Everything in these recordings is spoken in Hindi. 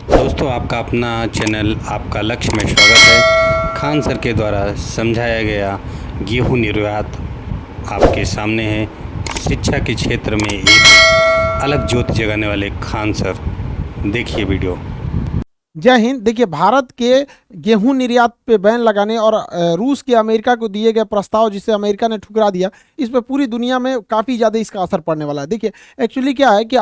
दोस्तों, आपका अपना चैनल आपका लक्ष्य में स्वागत है। खान सर के द्वारा समझाया गया गेहूं निर्यात आपके सामने है। शिक्षा के क्षेत्र में एक अलग ज्योति जगाने वाले खान सर, देखिए वीडियो। जय हिंद। देखिए, भारत के गेहूं निर्यात पे बैन लगाने और रूस के अमेरिका को दिए गए प्रस्ताव जिसे अमेरिका ने ठुकरा दिया, इस पे पूरी दुनिया में काफ़ी ज़्यादा इसका असर पड़ने वाला है। देखिए, एक्चुअली क्या है कि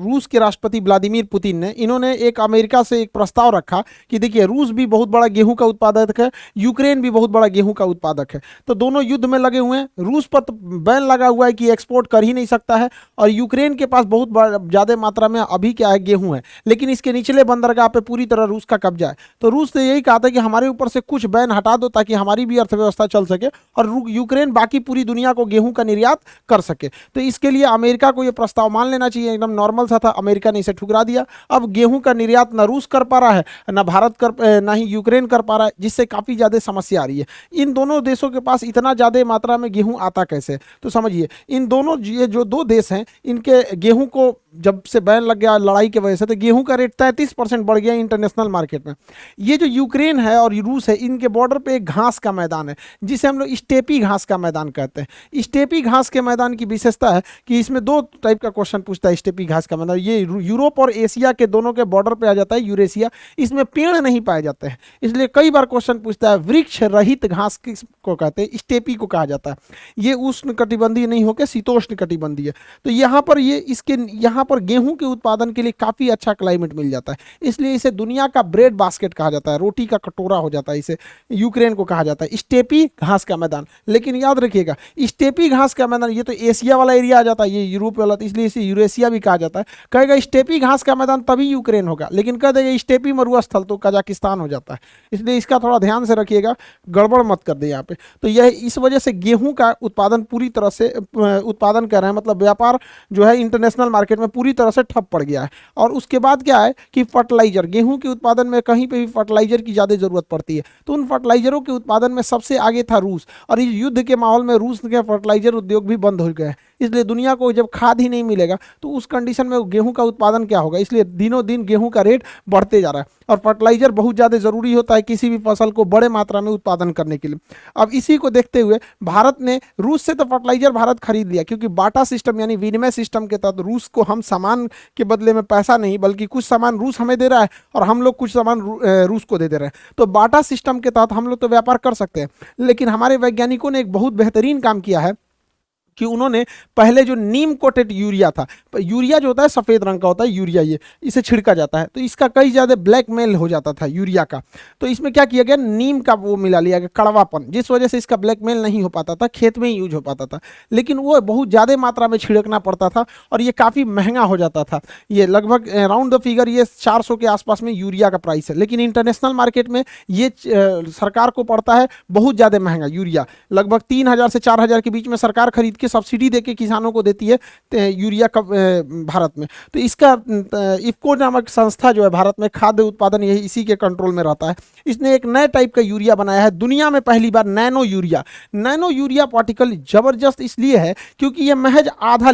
रूस के राष्ट्रपति व्लादिमीर पुतिन ने इन्होंने एक अमेरिका से एक प्रस्ताव रखा कि देखिए, रूस भी बहुत बड़ा गेहूं का उत्पादक है, यूक्रेन भी बहुत बड़ा गेहूं का उत्पादक है, तो दोनों युद्ध में लगे हुए हैं। रूस पर तो बैन लगा हुआ है कि एक्सपोर्ट कर ही नहीं सकता है, और यूक्रेन के पास बहुत ज़्यादा मात्रा में अभी क्या है, गेहूँ है, लेकिन इसके निचले बंदरगाह पे पूरी तरह रूस का कब्जा है। तो रूस ने यही कहा था कि हमारे ऊपर से कुछ बैन हटा दो ताकि हमारी भी अर्थव्यवस्था चल सके और यूक्रेन बाकी पूरी दुनिया को गेहूं का निर्यात कर सके। तो इसके लिए अमेरिका को यह प्रस्ताव मान लेना चाहिए, एकदम नॉर्मल सा था, अमेरिका ने इसे ठुकरा दिया। अब गेहूं का निर्यात ना रूस कर पा रहा है, ना भारत कर, ना ही यूक्रेन कर पा रहा है, जिससे काफ़ी ज़्यादा समस्या आ रही है। इन दोनों देशों के पास इतना ज़्यादा मात्रा में गेहूँ आता कैसे? तो समझिए, इन दोनों ये जो दो देश हैं, इनके गेहूँ को जब से बैन लग गया लड़ाई की वजह से, तो गेहूं का रेट 33% बढ़ गया इंटरनेशनल मार्केट में। ये जो यूक्रेन है और रूस है, इनके बॉर्डर पे एक घास का मैदान है जिसे हम लोग स्टेपी घास का मैदान कहते हैं। स्टेपी घास के मैदान की विशेषता है कि इसमें दो टाइप का क्वेश्चन पूछता है। स्टेपी घास का मैदान ये यूरोप और एशिया के दोनों के बॉर्डर पे आ जाता है, यूरेशिया। इसमें पेड़ नहीं पाए जाते हैं, इसलिए कई बार क्वेश्चन पूछता है। वृक्ष रहित घास किसको कहते हैं? स्टेपी को कहा जाता है। ये उष्ण कटिबंधीय नहीं होकर शीतोष्ण कटिबंधीय। तो यहाँ पर ये इसके यहाँ पर गेहूं के उत्पादन के लिए काफ़ी अच्छा क्लाइमेट मिल जाता है, इसलिए इसे दुनिया का ब्रेड बास्केट कहा जाता है, रोटी का कटोरा हो जाता है। इसे यूक्रेन को कहा जाता है स्टेपी घास का मैदान। लेकिन याद रखिएगा, स्टेपी घास का मैदान ये तो एशिया वाला एरिया आ जाता है, ये यूरोप वाला, तो इसलिए इसे यूरेशिया भी कहा जाता है। कहेगा स्टेपी घास का मैदान तभी यूक्रेन होगा, लेकिन कह देगा स्टेपी मरुस्थल तो कजाकिस्तान हो जाता है। इसलिए इसका थोड़ा ध्यान से रखिएगा, गड़बड़ मत कर दे यहाँ पे। तो यह इस वजह से गेहूं का उत्पादन पूरी तरह से उत्पादन कर रहे हैं, मतलब व्यापार जो है इंटरनेशनल मार्केट में पूरी तरह से ठप पड़ गया है। और उसके बाद क्या है कि फर्टिलाइजर, गेहूं के उत्पादन में कहीं पे भी फर्टिलाइजर की ज़्यादा ज़रूरत पड़ती है, तो उन फर्टिलाइजरों के उत्पादन में सबसे आगे था रूस। और इस युद्ध के माहौल में रूस के फर्टिलाइजर उद्योग भी बंद हो गए हैं, इसलिए दुनिया को जब खाद ही नहीं मिलेगा तो उस कंडीशन में गेहूं का उत्पादन क्या होगा? इसलिए दिनों दिन गेहूं का रेट बढ़ते जा रहा है। और फर्टिलाइजर बहुत ज़्यादा ज़रूरी होता है किसी भी फसल को बड़े मात्रा में उत्पादन करने के लिए। अब इसी को देखते हुए भारत ने रूस से तो फर्टिलाइजर भारत खरीद लिया, क्योंकि बाटा सिस्टम यानी विनिमय सिस्टम के तहत रूस को हम सामान के बदले में पैसा नहीं, बल्कि कुछ सामान रूस हमें दे रहा है और हम लोग कुछ सामान रूस को दे रहे हैं। तो बाटा सिस्टम के तहत हम लोग तो व्यापार कर सकते हैं। लेकिन हमारे वैज्ञानिकों ने एक बहुत बेहतरीन काम किया है कि उन्होंने पहले जो नीम कोटेड यूरिया था, यूरिया जो होता है सफ़ेद रंग का होता है यूरिया, ये इसे छिड़का जाता है, तो इसका कई ज़्यादा ब्लैकमेल हो जाता था यूरिया का। तो इसमें क्या किया गया, नीम का वो मिला लिया गया, कड़वापन, जिस वजह से इसका ब्लैकमेल नहीं हो पाता था, खेत में ही यूज हो पाता था। लेकिन वो बहुत ज़्यादा मात्रा में छिड़कना पड़ता था और ये काफ़ी महंगा हो जाता था। ये लगभग राउंड द फिगर ये 400 के आसपास में यूरिया का प्राइस है, लेकिन इंटरनेशनल मार्केट में ये सरकार को पड़ता है बहुत ज़्यादा महंगा यूरिया। लगभग 3000 से 4000 के बीच में सरकार खरीद के सब्सिडी देके किसानों को देती है यूरिया का भारत में। तो इसका इफको नामक संस्था जो है भारत में खाद्य उत्पादन यही इसी के कंट्रोल में रहता है। इसने एक नए टाइप का यूरिया बनाया है, दुनिया में पहली बार nano urea. Nano urea particle जबरदस्त इसलिए है क्योंकि यह महज आधा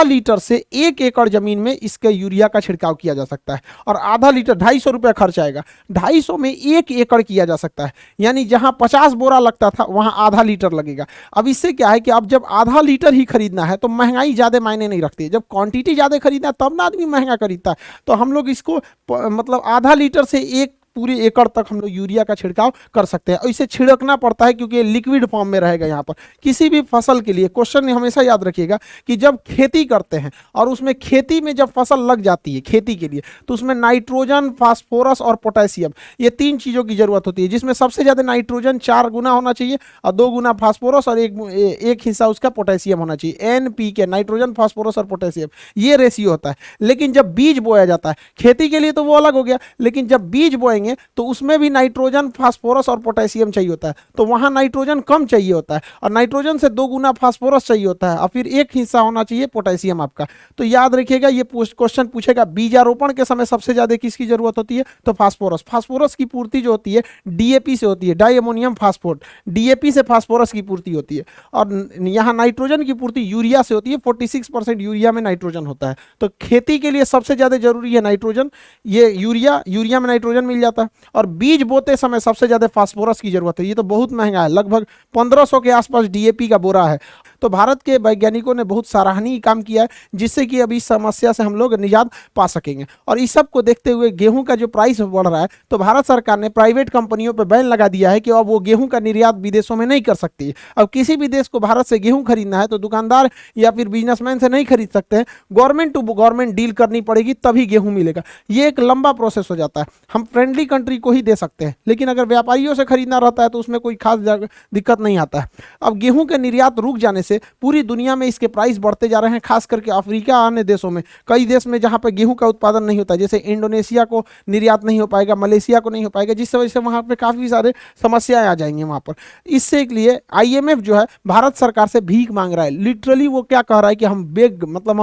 लीटर से 1 एकड़ जमीन में इसके यूरिया का छिड़काव किया जा सकता है। और आधा लीटर 250 रुपये खर्च आएगा, 250 में 1 एकड़ किया जा सकता है, यानी जहां 50 बोरा लगता था वहां आधा लीटर लगेगा। अब इससे क्या है कि अब जब आधा लीटर ही खरीदना है तो महंगाई ज़्यादा मायने नहीं रखती है, जब क्वांटिटी ज़्यादा खरीदना है तब ना आदमी महंगा खरीदता है। तो हम लोग इसको मतलब आधा लीटर से 1 पूरे एकड़ तक हम लोग यूरिया का छिड़काव कर सकते हैं। और इसे छिड़कना पड़ता है क्योंकि लिक्विड फॉर्म में रहेगा। यहाँ पर किसी भी फसल के लिए क्वेश्चन हमेशा याद रखिएगा कि जब खेती करते हैं और उसमें खेती में जब फसल लग जाती है खेती के लिए, तो उसमें नाइट्रोजन, फास्फोरस और पोटेशियम, ये 3 चीज़ों की जरूरत होती है, जिसमें सबसे ज़्यादा नाइट्रोजन 4 गुना होना चाहिए और 2 गुना फास्फोरस और एक हिस्सा उसका पोटेशियम होना चाहिए। NPK, नाइट्रोजन, फास्फोरस और पोटेशियम, ये रेशियो होता है। लेकिन जब बीज बोया जाता है खेती के लिए तो वो अलग हो गया, लेकिन जब बीज बोएंगे लगाएंगे तो उसमें भी नाइट्रोजन, फास्फोरस और पोटेशियम चाहिए होता है, तो वहाँ नाइट्रोजन कम चाहिए होता है और नाइट्रोजन से 2 गुना फास्फोरस चाहिए होता है और फिर एक हिस्सा होना चाहिए पोटेशियम आपका। तो याद रखिएगा, ये क्वेश्चन पूछेगा बीजारोपण के समय सबसे ज़्यादा किसकी जरूरत होती है, तो फास्फोरस। फास्फोरस की पूर्ति जो होती है डीएपी से होती है, डाई अमोनियम फास्फोट, डीएपी से फास्फोरस की पूर्ति होती है। और यहाँ नाइट्रोजन की पूर्ति यूरिया से होती है, 46% यूरिया में नाइट्रोजन होता है। तो खेती के लिए सबसे ज़्यादा जरूरी है नाइट्रोजन, ये यूरिया में नाइट्रोजन मिल जाता है। और बीज बोते समय सबसे ज़्यादा फास्फोरस की जरूरत है, ये तो बहुत महंगा है, लगभग 1500 के आसपास डीएपी का बोरा है। तो भारत के वैज्ञानिकों ने बहुत सराहनीय काम किया है, जिससे कि अभी इस समस्या से हम लोग निजात पा सकेंगे। और इस सब को देखते हुए गेहूं का जो प्राइस बढ़ रहा है, तो भारत सरकार ने प्राइवेट कंपनियों पर बैन लगा दिया है कि अब वो गेहूं का निर्यात विदेशों में नहीं कर सकती। अब किसी भी देश को भारत से गेहूं खरीदना है तो दुकानदार या फिर बिजनेसमैन से नहीं खरीद सकते हैं, गवर्नमेंट टू गवर्नमेंट डील करनी पड़ेगी तभी गेहूं मिलेगा। ये एक लंबा प्रोसेस हो जाता है। हम फ्रेंडली कंट्री को ही दे सकते हैं, लेकिन अगर व्यापारियों से खरीदना रहता है तो उसमें कोई खास दिक्कत नहीं आता है। अब गेहूं के निर्यात रुक जाने से पूरी दुनिया में इसके प्राइस बढ़ते जा रहे हैं, खास करके अफ्रीका अन्य देशों में, कई देश में जहां पर गेहूं का उत्पादन नहीं होता है, जैसे इंडोनेशिया को निर्यात नहीं हो पाएगा, मलेशिया को नहीं हो पाएगा, जिस वजह से वहां पे काफी सारे समस्याएं आ जाएंगी वहां पर। इससे के लिए आईएमएफ जो है भारत सरकार से भीख मांग रहा है। लिटरली वो क्या कह रहा है कि हम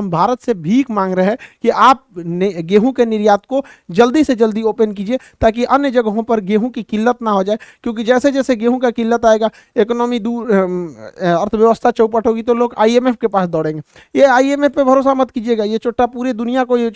भारत से भीख मांग रहे हैं कि आप गेहूं के निर्यात को जल्दी से जल्दी ओपन कीजिए, ताकि अन्य जगहों पर गेहूं की किल्लत ना हो जाए। क्योंकि जैसे जैसे गेहूं का किल्लत आएगा, इकोनॉमी दूर, अर्थव्यवस्था चौपट होगी, तो लोग आईएमएफ के पास दौड़ेंगे। ये आईएमएफ पे भरोसा मत कीजिएगा, ये चोटा पूरी दुनिया को ये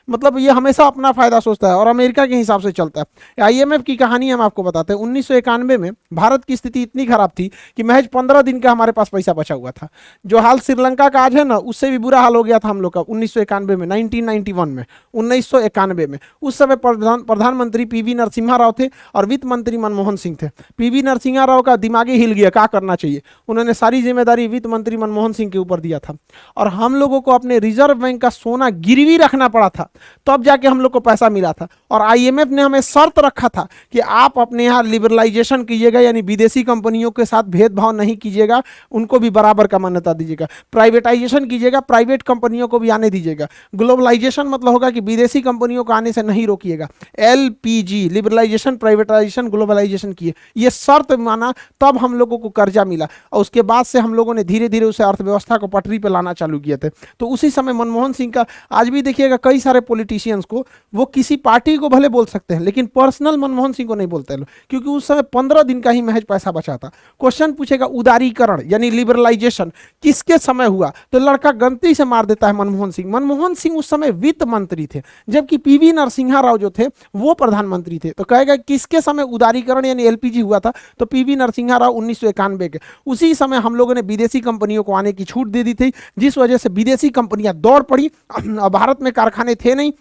मतलब ये हमेशा अपना फायदा सोचता है और अमेरिका के हिसाब से चलता है। आईएमएफ की कहानी हम आपको बताते हैं। 1991 में भारत की स्थिति इतनी खराब थी कि महज 15 दिन का हमारे पास पैसा बचा हुआ था। जो हाल श्रीलंका का आज है ना, उससे भी बुरा हाल हो गया था हम लोग का 1991 में, 1991 में, 1991 में। उस समय प्रधानमंत्री पीवी नरसिम्हा राव थे और वित्त मंत्री मनमोहन सिंह थे। पीवी नरसिम्हा राव का दिमाग ही हिल गया, क्या करना चाहिए। उन्होंने सारी जिम्मेदारी वित्त मंत्री मनमोहन सिंह के ऊपर दिया था और हम लोगों को अपने रिजर्व बैंक का सोना गिरवी रखना पड़ा था, तब जाके हम लोग को पैसा मिला था। और आईएमएफ ने हमें शर्त रखा था कि आप अपने यहाँ लिबरलाइजेशन कीजिएगा, यानी विदेशी कंपनियों के साथ भेदभाव नहीं कीजिएगा, उनको भी बराबर का मान्यता दीजिएगा। प्राइवेटाइजेशन कीजिएगा, प्राइवेट कंपनियों को भी आने दीजिएगा। ग्लोबलाइजेशन मतलब होगा कि विदेशी कंपनियों को आने से नहीं रोकिएगा। एलपीजी, लिबरलाइजेशन, प्राइवेटाइजेशन, ग्लोबलाइजेशन किए, ये शर्त माना, तब हम लोगों को कर्जा मिला। और उसके बाद से हम लोगों ने धीरे धीरे उसे अर्थव्यवस्था को पटरी पे लाना चालू किए थे। तो उसी समय मनमोहन सिंह का, आज भी देखिएगा कई सारे पॉलिटिशियंस को, वो किसी पार्टी को भले बोल सकते हैं लेकिन पर्सनल मनमोहन सिंह को नहीं बोलते लोग, क्योंकि उस समय 15 दिन का ही महज पैसा बचा था। क्वेश्चन पूछेगा उदारीकरण यानी लिबरलाइजेशन किसके समय हुआ, तो लड़का गलती से मार देता है मनमोहन सिंह। मनमोहन सिंह उस समय वित्त मंत्री थे, जबकि पीवी नरसिम्हा राव जो थे वो प्रधानमंत्री थे। तो कहेगा किसके समय उदारीकरण यानी एलपीजी हुआ था, तो पीवी नरसिम्हा राव 1991 के। उसी समय हम लोगों ने विदेशी कंपनियों को आने की छूट दे दी थी, जिस वजह से विदेशी कंपनियां दौड़ पड़ी। भारत में कारखाने थे नहीं।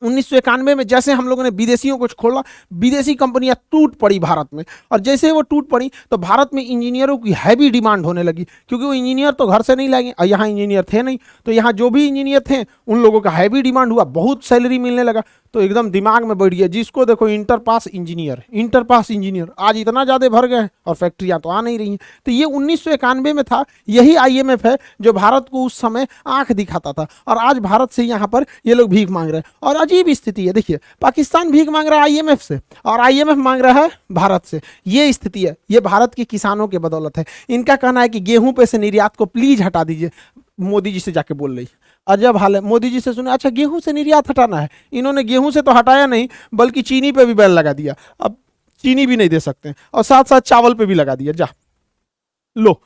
1991 में जैसे हम लोगों ने विदेशियों को खोला, विदेशी कंपनियां टूट पड़ी भारत में। और जैसे वो टूट पड़ी तो भारत में इंजीनियरों की हैवी डिमांड होने लगी, क्योंकि वो इंजीनियर तो घर से नहीं लाएंगे और यहाँ इंजीनियर थे नहीं, तो यहाँ जो भी इंजीनियर थे उन लोगों का हैवी डिमांड हुआ, बहुत सैलरी मिलने लगा। तो एकदम दिमाग में बैठ गया, जिसको देखो इंटर पास इंजीनियर आज इतना ज़्यादा भर गए और फैक्ट्रियाँ तो आ नहीं रही हैं। तो ये 1991 में था। यही आईएमएफ है जो भारत को उस समय आंख दिखाता था, और आज भारत से यहाँ पर ये लोग भीख मांग रहे हैं। और अजीब स्थिति है, देखिए पाकिस्तान भीख मांग रहा है आईएमएफ से और आईएमएफ मांग रहा है भारत से। ये स्थिति है, ये भारत के किसानों के बदौलत है। इनका कहना है कि गेहूं पे से निर्यात को प्लीज हटा दीजिए। मोदी जी से जाके बोल रही, अजब हाल है। मोदी जी से सुने, अच्छा गेहूं से निर्यात हटाना है। इन्होंने गेहूं से तो हटाया नहीं, बल्कि चीनी पे भी बैन लगा दिया। अब चीनी भी नहीं दे सकते और साथ साथ चावल पे भी लगा दिया। जा लो,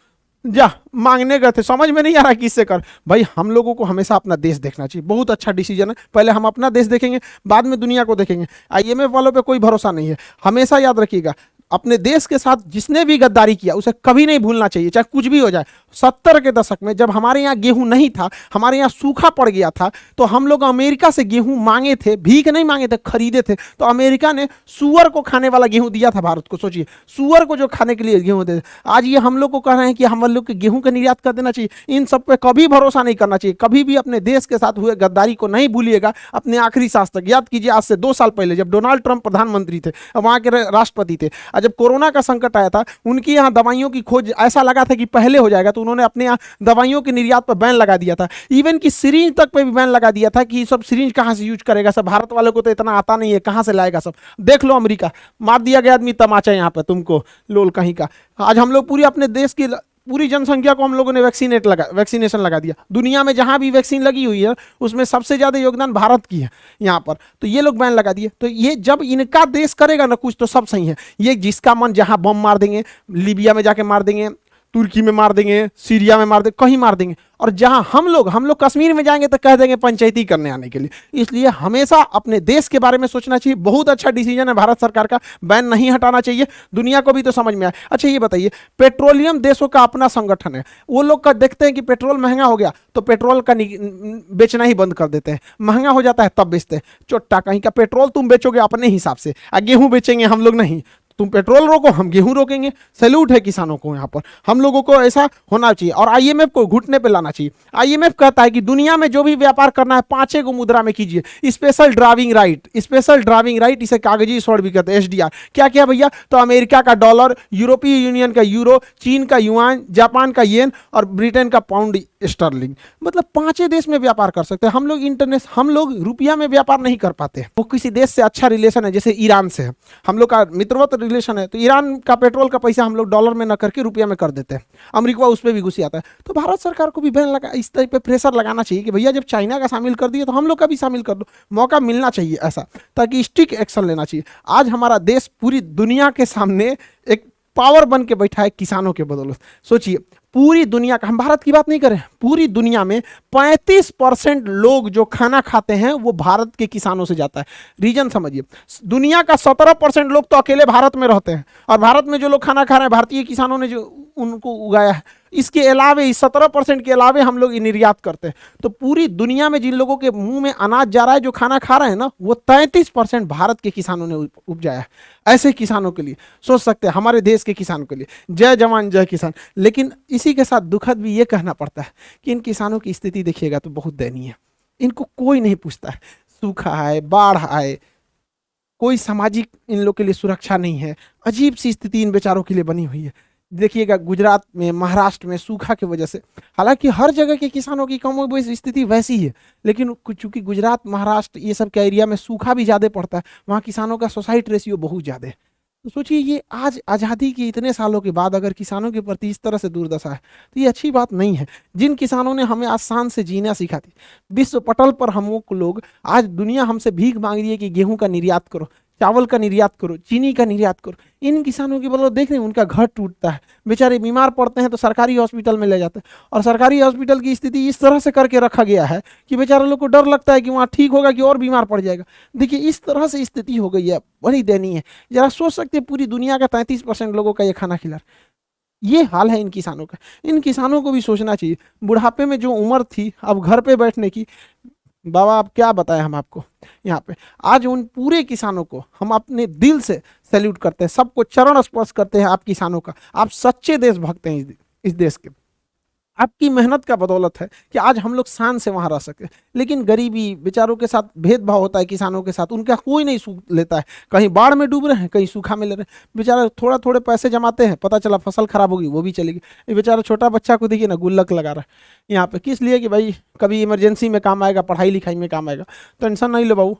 जा मांगने गए थे, समझ में नहीं आ रहा किससे कर। भाई हम लोगों को हमेशा अपना देश देखना चाहिए, बहुत अच्छा डिसीजन है। पहले हम अपना देश देखेंगे, बाद में दुनिया को देखेंगे। आईएमएफ वालों पे कोई भरोसा नहीं है। हमेशा याद रखिएगा, अपने देश के साथ जिसने भी गद्दारी किया उसे कभी नहीं भूलना चाहिए, चाहे कुछ भी हो जाए। 70 के दशक में जब हमारे यहाँ गेहूं नहीं था, हमारे यहाँ सूखा पड़ गया था, तो हम लोग अमेरिका से गेहूं मांगे थे, भीख नहीं मांगे थे, खरीदे थे। तो अमेरिका ने सुअर को खाने वाला गेहूं दिया था भारत को। सोचिए, सुअर को जो खाने के लिए गेहूं दे। आज ये हम लोग को कह रहे हैं कि हम लोग के गेहूं का निर्यात कर देना चाहिए। इन सब पे कभी भरोसा नहीं करना चाहिए। कभी भी अपने देश के साथ हुए गद्दारी को नहीं भूलिएगा, अपने आखिरी सांस तक। याद कीजिए, आज से 2 साल पहले जब डोनाल्ड ट्रंप प्रधानमंत्री थे, वहाँ के राष्ट्रपति थे, जब कोरोना का संकट आया था, उनकी यहाँ दवाइयों की खोज ऐसा लगा था कि पहले हो जाएगा, तो उन्होंने अपने यहाँ दवाइयों के निर्यात पर बैन लगा दिया था। इवन कि सिरिंज तक पे भी बैन लगा दिया था कि सब सिरिंज कहाँ से यूज करेगा, सब भारत वालों को तो इतना आता नहीं है, कहाँ से लाएगा सब। देख लो अमेरिका, मार दिया गया आदमी तमाचा यहाँ पे तुमको, लोल कहीं का। आज हम लोग पूरी अपने देश की पूरी जनसंख्या को हम लोगों ने वैक्सीनेशन लगा दिया। दुनिया में जहां भी वैक्सीन लगी हुई है उसमें सबसे ज्यादा योगदान भारत की है यहाँ पर। तो ये लोग बैन लगा दिए। तो ये जब इनका देश करेगा ना कुछ, तो सब सही है। ये जिसका मन जहां बम मार देंगे, लीबिया में जाके मार देंगे, तुर्की में मार देंगे, सीरिया में मार देंगे, कहीं मार देंगे। और जहां हम लोग कश्मीर में जाएंगे तो कह देंगे पंचायती करने आने के लिए। इसलिए हमेशा अपने देश के बारे में सोचना चाहिए। बहुत अच्छा डिसीजन है भारत सरकार का, बैन नहीं हटाना चाहिए। दुनिया को भी तो समझ में आए। अच्छा ये बताइए, पेट्रोलियम देशों का अपना संगठन है, वो लोग का देखते हैं कि पेट्रोल महंगा हो गया तो पेट्रोल का बेचना ही बंद कर देते हैं। महंगा हो जाता है तब बेचते हैं। चोट्टा कहीं का, पेट्रोल तुम बेचोगे अपने हिसाब से, गेहूं बेचेंगे हम लोग नहीं। तुम पेट्रोल रोको, हम गेहूं रोकेंगे। सैल्यूट है किसानों को यहाँ पर। हम लोगों को ऐसा होना चाहिए और आईएमएफ को घुटने पे लाना चाहिए। आईएमएफ कहता है कि दुनिया में जो भी व्यापार करना है 5 गो मुद्रा में कीजिए। स्पेशल ड्राइविंग राइट, इसे कागजी स्वर्ण भी कहते हैं, एसडीआर। क्या क्या भैया? तो अमेरिका का डॉलर, यूरोपीय यूनियन का यूरो, चीन का युआन, जापान का येन और ब्रिटेन का पाउंड स्टर्लिंग। मतलब 5 देश में व्यापार कर सकते हैं हम लोग। हम लोग रुपया में व्यापार नहीं कर पाते। वो किसी देश से अच्छा रिलेशन है, जैसे ईरान से है हम लोग का मित्रवत रिलेशन है, तो ईरान का पेट्रोल का पैसा हम लोग डॉलर में न करके रुपया में कर देते हैं। अमेरिका उस पर भी घुस आता है। तो भारत सरकार को भी बैन लगा, इस तरह पे प्रेशर लगाना चाहिए कि भैया जब चाइना का शामिल कर दिए तो हम लोग का भी शामिल कर दो। मौका मिलना चाहिए ऐसा, ताकि स्ट्रिक्ट एक्शन लेना चाहिए। आज हमारा देश पूरी दुनिया के सामने एक पावर बन के बैठा है किसानों के बदौलत। सोचिए, पूरी दुनिया का, हम भारत की बात नहीं करें, पूरी दुनिया में 35% लोग जो खाना खाते हैं वो भारत के किसानों से जाता है। रीजन समझिए, दुनिया का 17% लोग तो अकेले भारत में रहते हैं, और भारत में जो लोग खाना खा रहे हैं भारतीय किसानों ने जो उनको उगाया है। इसके अलावे, इस 17% के अलावे हम लोग निर्यात करते हैं। तो पूरी दुनिया में जिन लोगों के मुंह में अनाज जा रहा है, जो खाना खा रहे हैं ना, वो 33% भारत के किसानों ने उपजाया है। ऐसे किसानों के लिए सोच सकते हैं, हमारे देश के किसानों के लिए जय जवान जय किसान। लेकिन इसी के साथ दुखद भी ये कहना पड़ता है कि इन किसानों की स्थिति देखिएगा तो बहुत दयनीय है। इनको कोई नहीं पूछता है। सूखा आए, बाढ़ आए, कोई सामाजिक इन लोग के लिए सुरक्षा नहीं है। अजीब सी स्थिति इन बेचारों के लिए बनी हुई है। देखिएगा गुजरात में, महाराष्ट्र में सूखा की वजह से, हालांकि हर जगह के किसानों की कम बेसी स्थिति वैसी है, लेकिन चूंकि गुजरात, महाराष्ट्र ये सब के एरिया में सूखा भी ज़्यादा पड़ता है, वहाँ किसानों का सुसाइड रेशियो बहुत ज़्यादा है। तो सोचिए, ये आज आज़ादी के इतने सालों के बाद अगर किसानों के प्रति इस तरह से दुर्दशा है तो ये अच्छी बात नहीं है। जिन किसानों ने हमें आसान से जीना सिखा दी, विश्व पटल पर हम लोग, आज दुनिया हमसे भीख मांग रही है कि गेहूं का निर्यात करो, चावल का निर्यात करो, चीनी का निर्यात करो। इन किसानों की बदौलत देख रहे हैं उनका घर टूटता है। बेचारे बीमार पड़ते हैं तो सरकारी हॉस्पिटल में ले जाते हैं, और सरकारी हॉस्पिटल की स्थिति इस तरह से करके रखा गया है कि बेचारे लोग को डर लगता है कि वहाँ ठीक होगा कि और बीमार पड़ जाएगा। देखिए, इस तरह से स्थिति हो गई है, बड़ी दयनीय है। जरा सोच सकते हैं, पूरी दुनिया का 33% लोगों का ये खाना खिला, ये हाल है इन किसानों का। इन किसानों को भी सोचना चाहिए। बुढ़ापे में जो उम्र थी अब घर पे बैठने की, बाबा अब क्या बताएं हम आपको। यहाँ पे आज उन पूरे किसानों को हम अपने दिल से सैल्यूट करते हैं, सबको चरण स्पर्श करते हैं। आप किसानों का, आप सच्चे देशभक्त हैं इस देश के। आपकी मेहनत का बदौलत है कि आज हम लोग शान से वहाँ रह सके। लेकिन गरीबी, बेचारों के साथ भेदभाव होता है किसानों के साथ, उनका कोई नहीं सूख लेता है। कहीं बाढ़ में डूब रहे हैं, कहीं सूखा में ले रहे हैं। बेचारा थोड़ा थोड़े पैसे जमाते हैं, पता चला फसल खराब होगी, वो भी चलेगी। ये बेचारा छोटा बच्चा को देखिए ना, गुल्लक लगा रहा है यहाँ पे, किस लिए? कि भाई कभी इमरजेंसी में काम आएगा, पढ़ाई लिखाई में काम आएगा। टेंशन नहीं लो बाबू,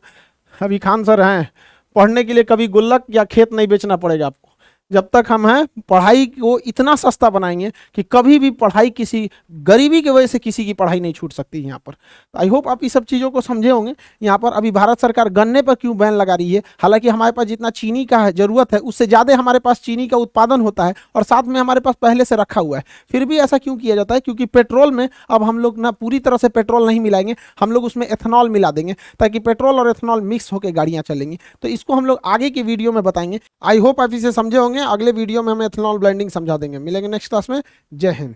अभी खान सर हैं, पढ़ने के लिए कभी गुल्लक या खेत नहीं बेचना पड़ेगा आपको। जब तक हम हैं, पढ़ाई को इतना सस्ता बनाएंगे कि कभी भी पढ़ाई, किसी गरीबी की वजह से किसी की पढ़ाई नहीं छूट सकती यहाँ पर। तो आई होप आप इस सब चीज़ों को समझे होंगे। यहाँ पर अभी भारत सरकार गन्ने पर क्यों बैन लगा रही है? हालांकि हमारे पास जितना चीनी का ज़रूरत है उससे ज़्यादा हमारे पास चीनी का उत्पादन होता है, और साथ में हमारे पास पहले से रखा हुआ है। फिर भी ऐसा क्यों किया जाता है? क्योंकि पेट्रोल में अब हम लोग ना पूरी तरह से पेट्रोल नहीं मिलाएंगे, हम लोग उसमें एथेनॉल मिला देंगे, ताकि पेट्रोल और एथेनॉल मिक्स होकर गाड़ियाँ चलेंगी। तो इसको हम लोग आगे की वीडियो में बताएंगे। आई होप आप इसे समझे होंगे। अगले वीडियो में हम एथेनॉल ब्लेंडिंग समझा देंगे। मिलेंगे नेक्स्ट क्लास में। जय हिंद।